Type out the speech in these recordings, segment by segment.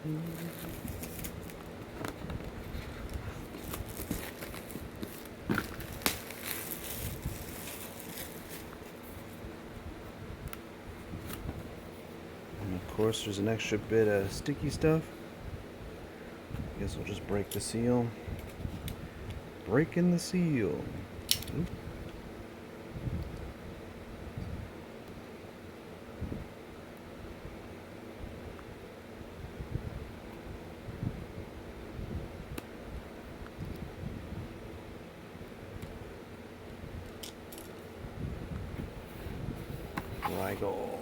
And of course, there's an extra bit of sticky stuff. Guess I'll just break the seal. Breaking the seal. Oop. Rigol.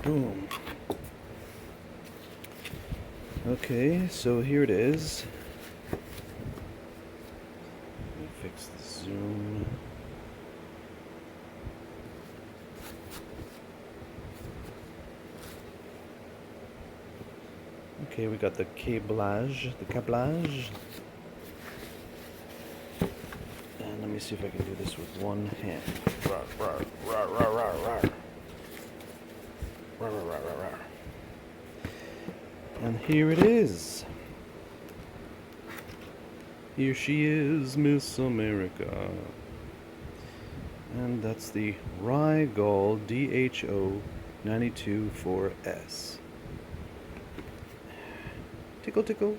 Boom. Okay, so here it is. Let me fix the zoom. Okay, we got the câblage. And let me see if I can do this with one hand. Rawr, rawr, rawr, rawr, rawr, rawr. Rawr, rawr, rawr, rawr, rawr. And here it is. Here she is, Miss America. And that's the Rigol DHO 924S. Tickle, tickle.